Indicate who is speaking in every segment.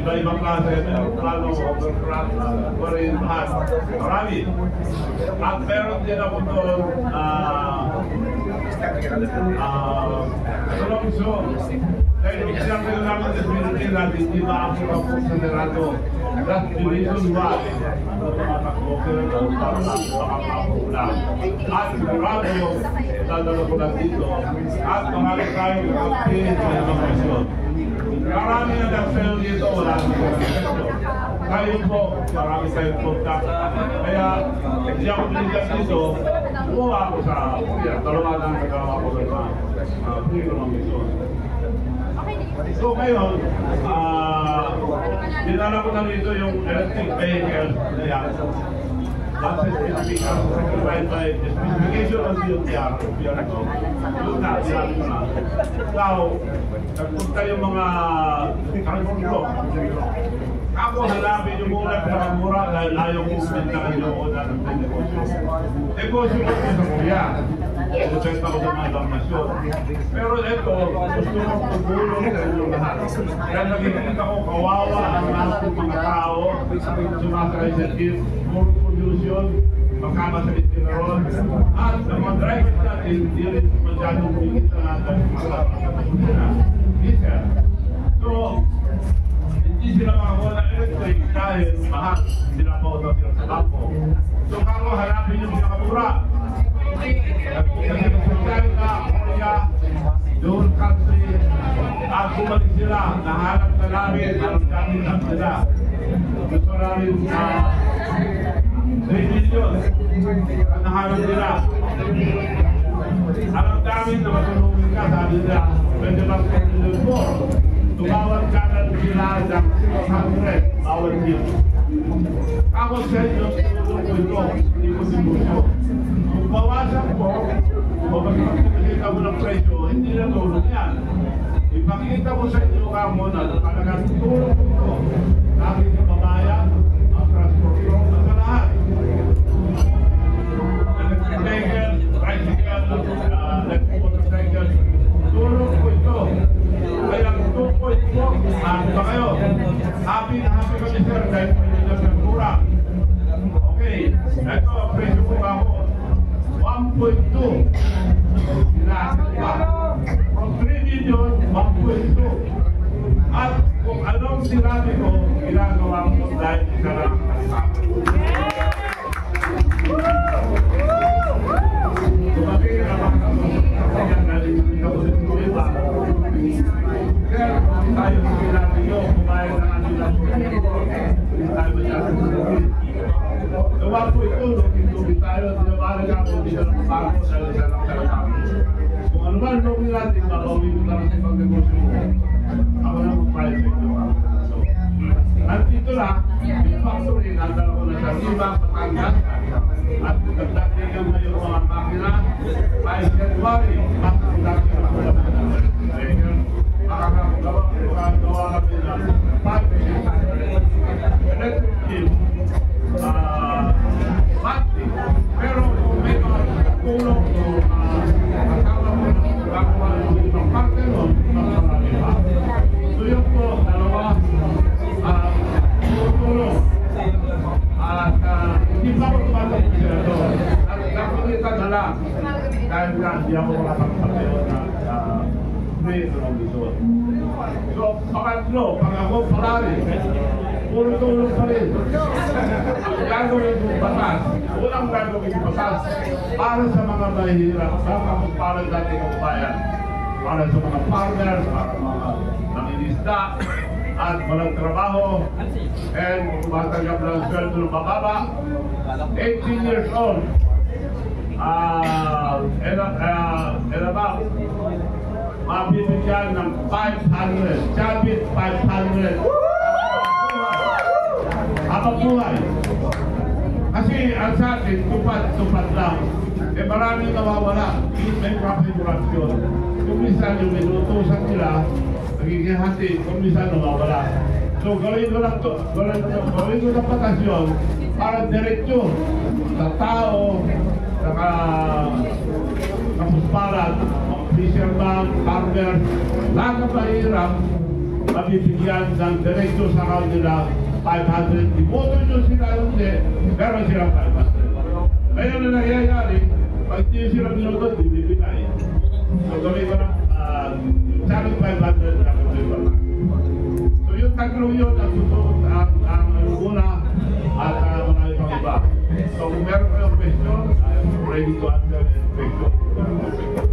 Speaker 1: Iba-ibang klase, plano, overcraft, marine, lahat. Marami. At meron din ako doon, Alonso. Dahil sinabi namin sa Pilipinas natin, hindi maakot ako sa Nerado. That's the reason why. Tumatakbo ko ng makakapula. At sigurado, dadalo ko lang dito. At mahalik tayo ng kapit ng mga misyon. Marami na nag-sell dito, wala na nag-sell. Kayo po, marami tayong contact. Kaya, hindi ako binigyan dito, buha ako sa Korea. Dalawa na nagagawa ko doon sa Puro ng Misyon. So ngayon, dinala ko na dito yung electric vehicle na yan. That's a specification by specification of the UTR. Yun na, sinabi ko na. Now, nagpunta yung mga transport ko. Ako, hanapin yung muna pinakamura dahil ayaw kong bentakan yung una ng negosyo. Negosyo ko sa Korea. Depende ako sa mga damnasyon. Pero ito, gusto ko tutulong sa inyong lahat. Kaya nakikita ko kawawa ang lahat ng mga tao, sumasakay sa jeep, more pollution, magkama sa itineron, at ang mga drivers natin, hindi rin masyadong bigit na natin mga diesel. So, hindi sila makakuha ng electric dahil mahal sila po ito sa kampo. So, kako hanapin yung pinakamura. China, Korea, doon country, at bumalik sila, nahanap na namin, naramdamin lang sila. Gusto namin na 3 million at nahanap nila. Alam namin na matulungin ka, sabi nila, pwede ba 10 million more? Tumawag ka na sila ng 600, bawal din. Ako sa inyo, tulong ko ito, hindi ko sinuso. Kung bawasan po, o magpapakita mo ng presyo, hindi na tulong yan. Ipakita mo sa inyo ka muna na talagang tulong ko ito. Namin yung babayan, ang transporter, sa lahat. Electric tricycle, motorcycle, tulong ko ito. Kaya 2.4, ano ba kayo? Happy na happy kami sir, dahil may nila sa mura. Okay, ito, presyo ko ba ako? 1.2. From 3 million, 1.2. At kung anong sinabi ko, ginagawa ko dahil isa lang ang kasama. Tumating na mga kapatid na dito ulit ko iba. Kaya tayo sinabi nyo, kumain na nga nila po. Hindi tayo masyadong sabihin. Gawa po ito, nung tayo, tinabalik ako, hindi ka lang bago sa isa lang talaga. Kung ano ba ang lookin natin, babawin ko lang sa pag-negosyo mo. Ako na mag-price sa inyo. Nandito lang, yung factory, nandala ko na sa Riba, Patangas, at nagdatingan na yung mga makina, by January, makakadating na ako na. Makakagawa kami na 5 electric team, monthly. Pero kung may mga tulong o kasama mo gagawa ng ibang parte nun, marami pa. So yun po, dalawa, tulong. At hindi pa ako tumatapos sila doon. At nakikita na lang, dahil nga hindi ako makapagpapero na may tulong. So, pangatlo, pag ako palari, puro tulong pa rin. Ang gagawin kong batas, unang gagawin kong batas para sa mga mahihirap, para dating ang bayan, para sa mga farmer, para mga nanginisda, at walang trabaho, and tumatanggap ng sweldo ng mababa, 18 years old, and about, mabibigyan ng 500, Chabit 500. Habang buhay. Kasi ang sa atin, tupad lang. Eh maraming nawawala. May configuration. Kung minsan yung minutusan nila, nagiging hati, kung minsan nawawala. So gawin ko lang to, gawin ko ng patasyon para diretso sa tao, saka kapusparan, fisherman, farmer, lahat ng mahirap, mabibigyan ng diretso sa kanila 500. Iboto nyo sila hindi, meron silang 500. Ngayon na nangyayari, pag hindi sila binunod, bibigay. So gawin ko ng saling 500 na gawin ko lang. So yung taglong yun, ang susunod ang una at mga ibang iba. So kung meron kayong question, I'm ready to answer any question.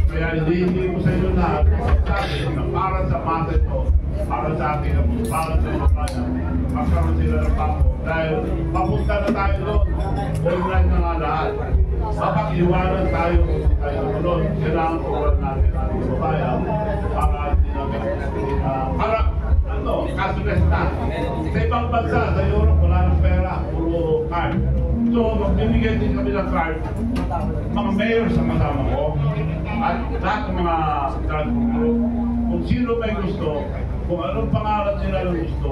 Speaker 1: Kaya hindi ko sa inyo lahat na para sa masa ito, para sa akin, para sa inyo kanya, magkaroon sila ng pako. Dahil papunta na tayo doon, online na nga lahat. Mapag-iwanan tayo kung tayo doon. Kailangan ko natin ang babayan para hindi namin para kasules na. Sa ibang bansa, sa Europe, wala ng pera, puro card. So, magbibigay din kami ng card, mga mayor sa kasama ko, at lahat ng mga transport group. Kung sino may gusto, kung anong pangalan nila yung gusto,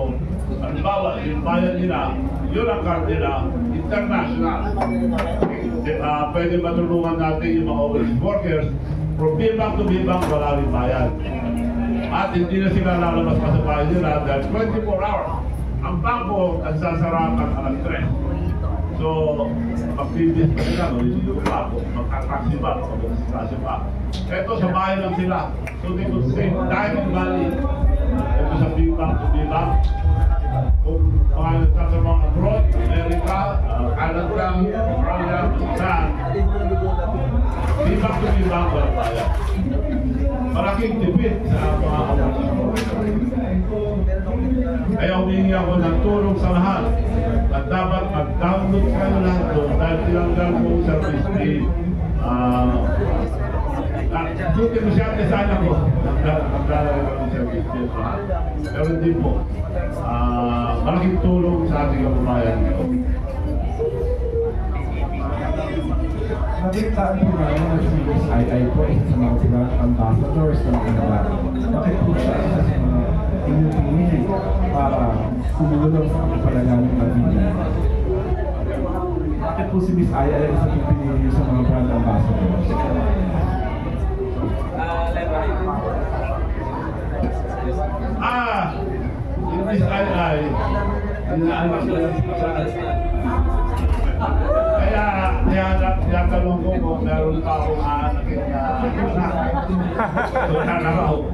Speaker 1: halimbawa, yung bayan nila, yun ang card nila, international. Pwede matulungan natin yung mga overseas workers, from B-Bank to B-Bank, wala rin bayan. At hindi na sila lalabas pa sa bahay nila dahil 24 hours. Ang bangko ang sasarapan alas 3. So, magbibis pa sila, maliligo pa, magkataksi pa, magkataksi pa. Ito sa bahay lang sila. So, they could save time and money. Ito sa B-Bank to B-Bank. Kung mga nagsasama abroad, America, Canada, Australia, saan, B-Bank to B-Bank, wala tayo. Malaking tipid sa mga kaya humingi ako ng tulong sa lahat at dapat mag-download kayo lahat doon dahil tinanggal po service fee. Buti ko siya sana ko maglalagay ko ng service fee lahat. Pero hindi po. Malaking tulong sa ating kababayan ito.
Speaker 2: Nabigtaan po namin na si SII po isa sa mga brand ambassadors ng Canada. Bakit po siya isa sa mga inyong pinili para sumulong sa kapalagan ng Mabini? Bakit po si Miss II isa sa pinili sa mga brand ambassadors?
Speaker 1: Yung Miss II, inaanak ko lang sa kaya talong ko kung meron pa akong aanakin na wala na ako.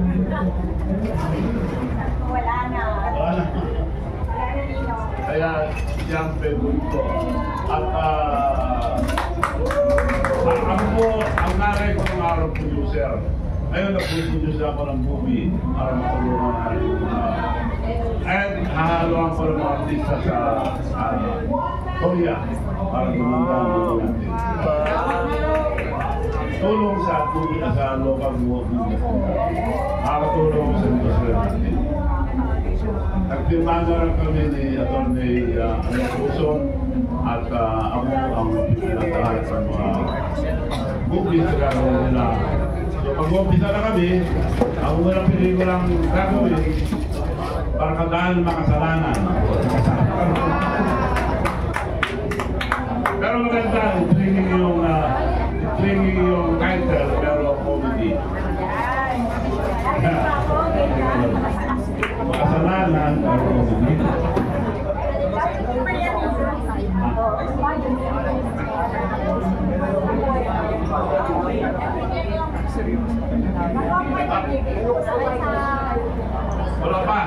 Speaker 3: Wala na.
Speaker 1: Kaya siyang pebul ko. At ako po, ang nanay ko ng araw producer. Ngayon nag-produce ako ng movie para matulungan natin. And hahaluan ko ng mga artista sa Korea para tumulong natin. Tulong sa movie sa local movie. Makakatulong sa industry natin. Nagpirma na lang kami ni Atty. Puson at ako ang pinatahan sa mga movies na gagawin nila. So pag-umpisa na kami, ang unang pelikulang gagawin para kadaan makasalanan. Pero maganda, training yung title, pero comedy. Makasalanan, pero comedy. Wala pa.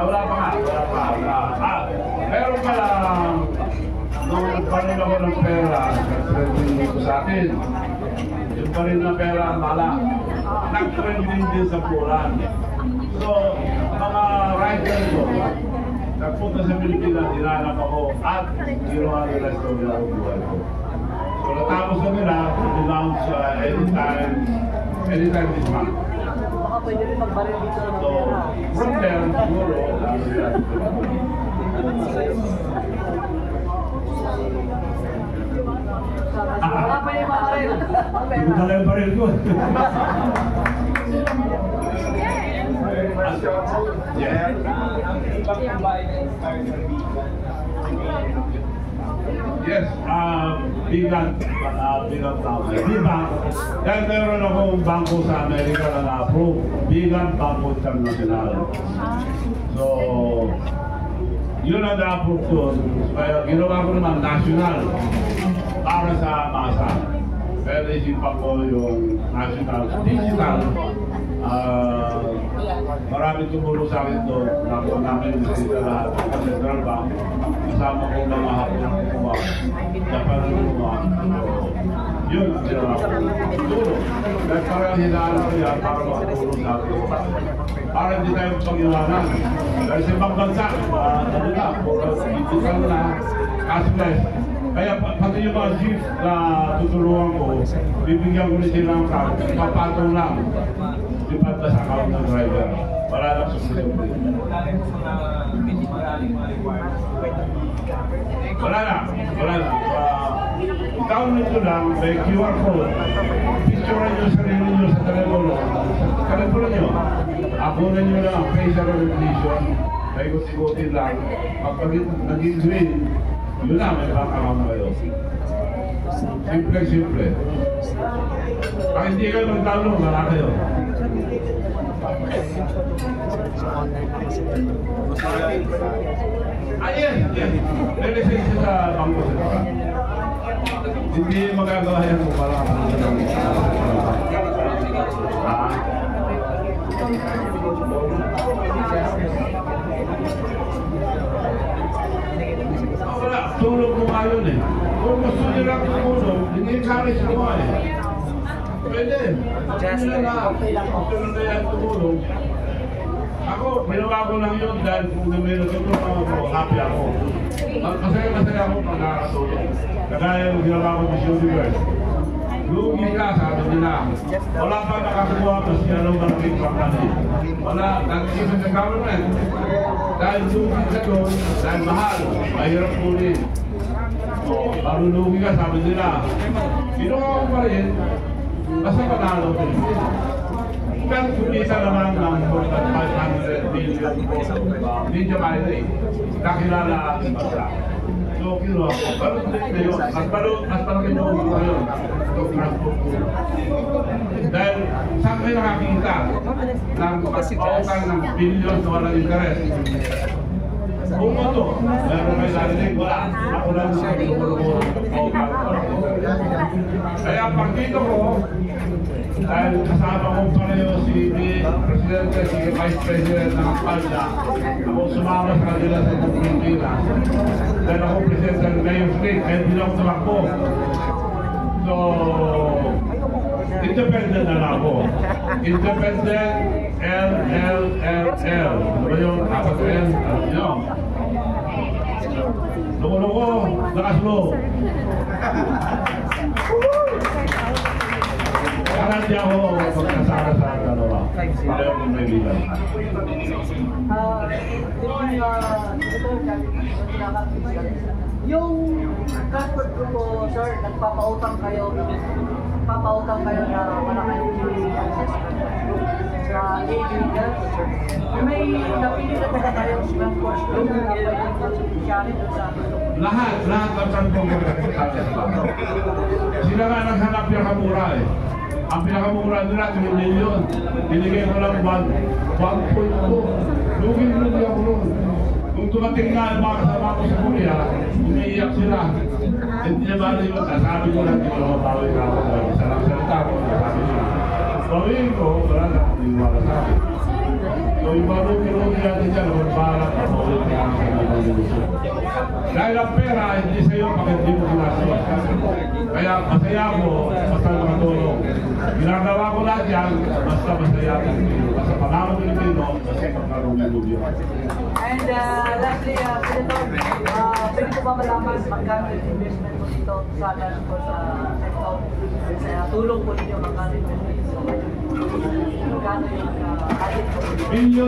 Speaker 1: Wala pa. Meron pa lang nung nagparin ako ng pera sa akin. Yung pa rin na pera ang bala. Nag-trending din sa Puran. So, mga writers ko, nagpunta sa Pilipinas, inanap ako at ginawa nila story ang buhay ko. So, natapos na nila, announce anytime this month.
Speaker 4: Baka pwede rin magbaril dito ng
Speaker 1: So, from there, siguro,
Speaker 4: wala pa yung baril.
Speaker 2: Hindi ko talaga baril ko.
Speaker 1: Yes, bigat tao. Bigat. Dahil meron akong bangko sa Amerika na na-approve. Bigat Bangko International. So, yun ang na-approve ko. Kaya ginawa ko naman national para sa masa. Pero isipan ko yung national, digital. Maraming tumulong sa akin doon. Nakuha namin dito lahat sa Central Bank. Kasama ko mga hapon kumuha. Japan kumuha. Yun ang ginawa ko. Tulong. Dahil parang hinaanan ko yan para makatulong sa akin. Para hindi tayo pag-iwanan. Dahil sa ibang bansa, ano na, digital na, cashless. Kaya pati yung mga jeep na tutulungan ko, bibigyan ko rin sila ng card, papatong lang. Lipat na sa account ng driver. Wala lang susunod. Wala na. Ikaw nito lang, may QR code. Picturean nyo sarili nyo sa telepono. Sa telepono nyo. Ako na nyo lang ang facial recognition. Paikot-ikotin lang. Kapag naging green, yun na, may background kayo. Simple. Pag hindi kayo magtanong, wala kayo. Yes. May lisensya sa Bangko Sentral. Hindi magagawa yan kung para wala, tulog mo nga yun eh. Kung gusto nyo lang tumulong, hindi encourage mo nga eh. Pwede. Gusto nyo lang. Gusto nyo yan tumulong. Ako, ginawa ko lang yun dahil kung meron tutulong ako, happy ako. Masaya ako pag nakakatulong. Kagaya yung ginawa ko sa Universe. Lugi ka, sabi nila. Wala pa nakakuha pa siya ng maraming pangkali. Wala, nag-isip sa government. Dahil lugi ka doon, dahil mahal, mahirap kunin. Baru lugi ka, sabi nila. Ginawa ko pa rin, basta panalo ko rin. Pero kumita naman ng 500 million media money. Kakilala ating bansa. So, kinuha ko. Balot din na yun. Mas malaki mo ko yun. Ito, transport ko. Dahil, saan kayo nakakita ng pagpautan ng billion na walang interest? Kung ito, meron kayo narinig, wala. Ako lang sa pinupuro ko. Kaya pag dito ko, dahil kasama ko pareho si Presidente, si Vice President ng Palda, ako sumama sa kanila sa Pilipinas. Dahil ako Presidente ng Mayor's League, kaya hindi ako tumakbo. So, independent na lang ako. Independent, L. Ano yung apat ko yan? Alam nyo? Loko-loko, nakaslo. Para hindi ako magkasara sa dalawa. Para yung may bilang.
Speaker 4: Yung transport ko po, sir, nagpapautang kayo na malaki sa illegal. May napili na talaga kayong transport group na pwedeng masyari doon sa
Speaker 1: Lahat ng transport ko. Sila nga naghanap yung kamura eh. Ang pinakamura nila, 3 million. Binigay ko lang 1.2. Lugi ako nun. Kung tumating na ang mga kasama ko sa Korea, umiiyak sila. Hindi na ba yun? Sabi ko lang, hindi ko mabawi ka ako. Isa lang salita ko, sabi nila. Bawin ko, wala na akong iwala sa akin. So yung mga lugi natin dyan, magbalat ako ulit na ang mga dahil ang pera, hindi sa'yo pag hindi mo ginastos. Kaya masaya ako, basta makatulong. Ginagawa ko lahat yan, basta masaya ako. Basta pangalan ko Pilipino, basta pagkarong-lugi.
Speaker 4: And lastly, Senator, pwede ko ba malaman magkano yung investment mo dito sa transport sa sector? Sa tulong po ninyo, magkano yung investment mo? Magkano yung added po?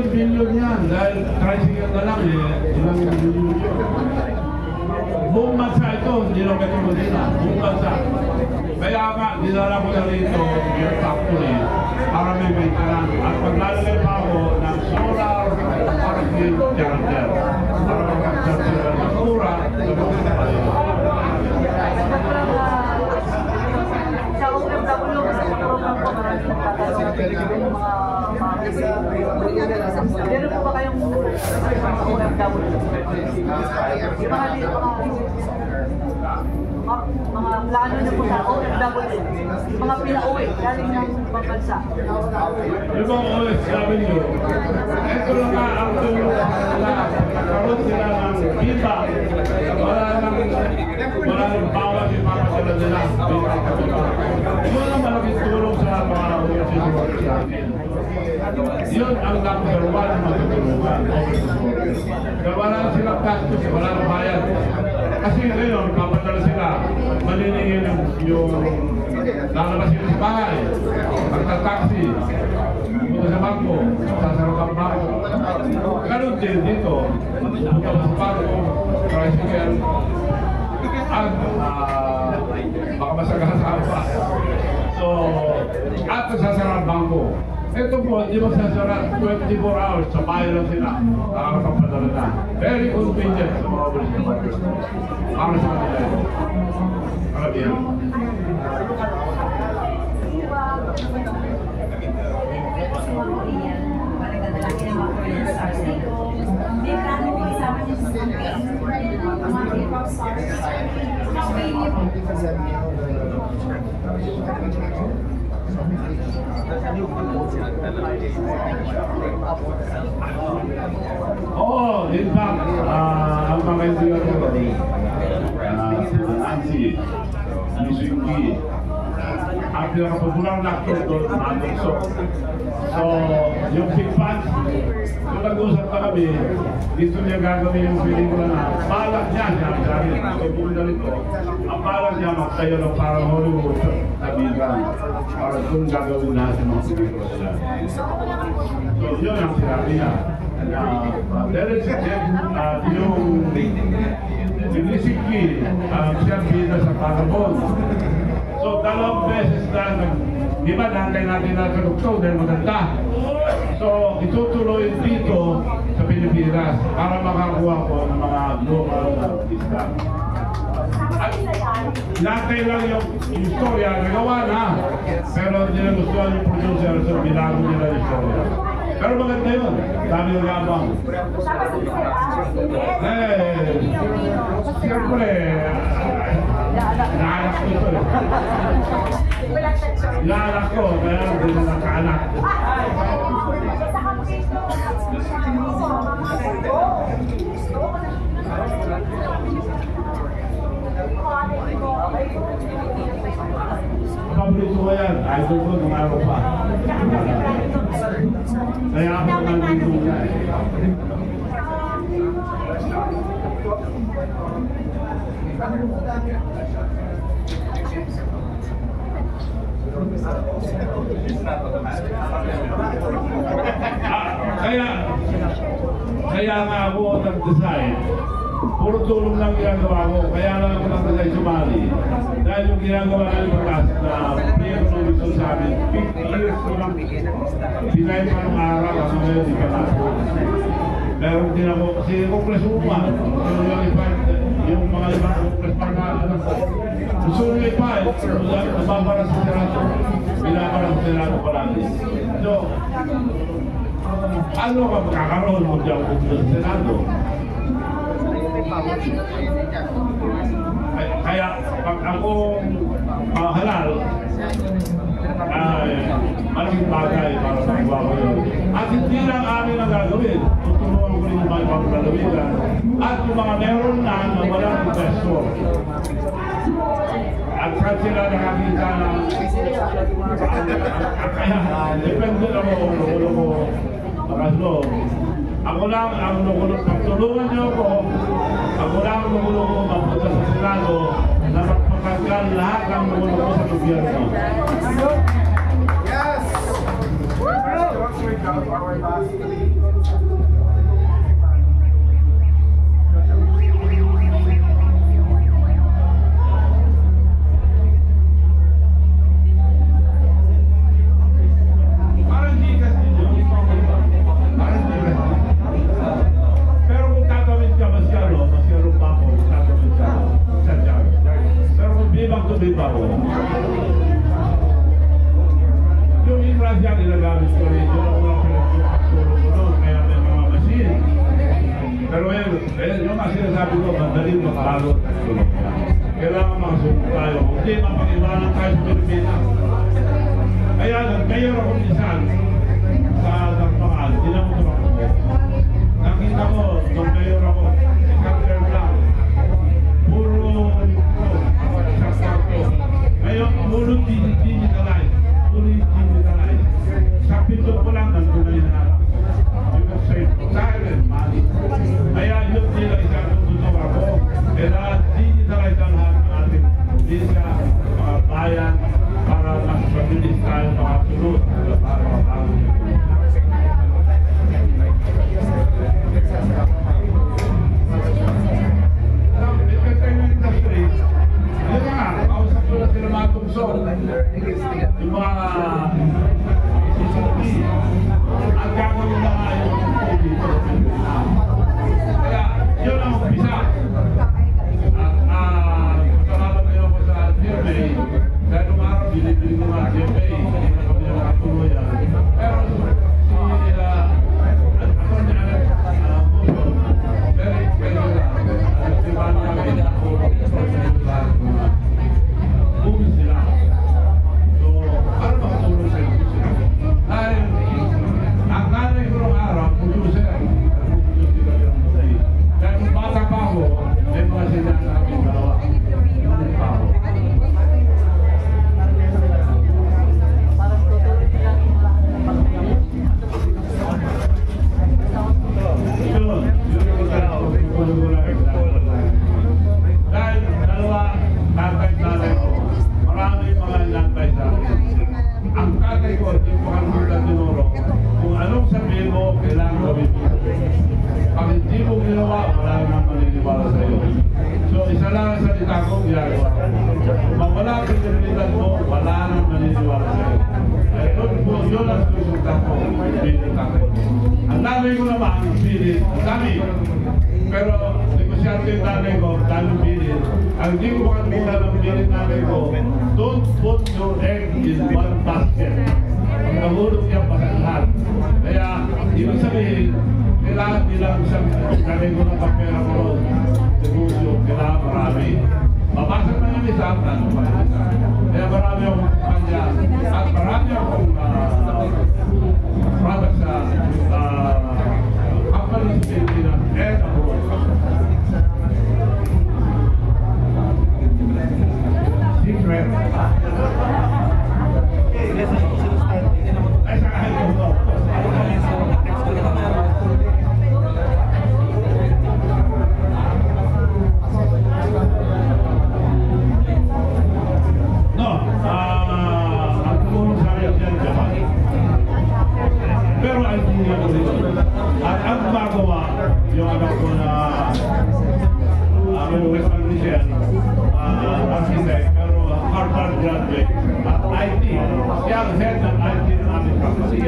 Speaker 1: Billion yan. Dahil tricycle na lang eh. Ilang billion yun. Buong bansa ito, hindi lang ito Manila. Buong bansa. Kaya nga, dinala ko na rito yung factory para may maintenance. At paglalagay pa ako ng solar parking charger para mag-charger ng natura sa mga payo.
Speaker 4: Sa OFW, sa program po, maraming nagtatanong yung mga meron po ba kayong OFW? Yung mga mga plano niyo po sa OFW, mga pinauwi galing ng ibang bansa?
Speaker 1: Yung mga OFW, ito lang nga ang tulong na nagkaroon sila ng kita. Wala nang bawat yung mga sila nila. Yun ang malaking tulong sa mga OFW. Yun ang number one na matutulungan. Kaya wala silang gastos, wala nang bayad. Kasi ngayon, kapadala sila, maniningin yung lalabas sila sa bahay, magta-taxi, punta sa bangko, sasarap ang bangko. Ganun din dito, punta sa bangko, tricycle, at baka masagasahan pa. So, at sasarap ang bangko. Ito po, hindi magsasara 24 hours, sa bahay lang sila, nakakapadala na. Very convenient sa mga ulit. Para sa kanila. Kalabihan. Oh, in fact, ang mga kaibigan ko, Nancy, Misuki, ang pinakapopular na actor doon, Anderson. So, yung big fans, kung nag-usap na kami, dito niya gagawin yung pelikula na balak niya, sabi ito pumunta nito, ang balak niya magtayo ng parang Hollywood na bigan para doon gagawin lahat ng mga pelikula nila. So, yun ang sinabi niya. Dahil yung Nisiki, siya bida sa Parabon. So, dalawang beses na di ba, nantay natin na kadugtong dahil maganda. So, itutuloy dito sa Pilipinas para makakuha ko ng mga global artista. At nantay lang yung istorya, nagawa na. Pero hindi na gustuhan yung producer, so binago nila yung istorya. Pero maganda yun, dami ng gabang. Siyempre, naanak ko ito eh. Naanak ko, kaya hindi na nakaanak. Paborito ko yan, idol ko nung araw pa. Kaya ako nandito na eh. Kaya nga ako nag-design. Puro tulong lang ginagawa ko. Kaya lang ako nag-design sumali. Dahil yung ginagawa na yung pagkas na Pierre Robinson sa amin, 50 years ko lang design pa ng araw kasi ngayon di pa nato. Meron din ako, kasi Congresswoman, yung mga ibang Congress pa na gusto nyo ipa, nababara sa Senado, binabara sa Senado palagi. So, ano ka makakaroon mo dyan kung sa Senado? Kaya pag ako halal, ay malaking bagay para magawa ko yun. At hindi lang amin ang gagawin, tutulungan ko rin yung mga ibang lalawigan at yung mga meron na walang investor. At saan sila nakakita na kaya depende na mo kung lukulo ko makaslo. Ako lang ang lukulo, pagtulungan niyo ako, ako lang ang lukulo ko mapunta sa Senado na magpapagkan lahat ng lukulo ko sa gobyerno.
Speaker 3: Yes!
Speaker 1: Yung infrasya nilagamit ko rin, yun ako lang pinagtulong ko doon, kaya may mga machine. Pero yun, yung mga sinasabi ko, madaling magbalot at tulong niya. kailangan makasunod tayo. Hindi mapag-iwanan tayo sa Pilipinas. Kaya nag-mayor ako minsan sa Dagpangan, hindi na ako tumakbo. Nakita ko, nag-mayor ako, isang term lang. Puro isang kwarto. Ngayon, puro digitalize. Puro digitalize. Sa pito ko lang, nandun na hinaharap. You can say, silent money. Kaya yun nila isang tututok ako. Kailangan digitalize ang lahat ng ating probinsya, mga bayan, para mas mabilis tayo makasunod para matawag. Entertainment industry, yun nga, kausap ko na sila mga tungsong, yung mga CCTV, ang gagawin na nga yung dito. Kaya, yun ang umpisa. Salamat kayo ko sa GMA, dahil umaraw, binibili ko mga GMA, hindi na kami yung nakatuloy yan. Pero, don't put your egg in one basket. Ang nahulog niya pasalahan. Kaya, ibig sabihin, kailangan nilang isang galing ko ng kapera ko, negosyo, kailangan marami. Mabasag na yung isa, ano pa yung isa. Kaya marami akong kanya, at marami akong product sa company sa Pilipinas and abroad. Secret. Ay, sa kahit ito. No, ang tulong sa akin yan, Japan. Pero ay hindi ako dito. At ang gumagawa, yung anak ko na ang Western Michelle, architect, pero Harvard graduate at IT. Siya ang head ng IT ng aming company.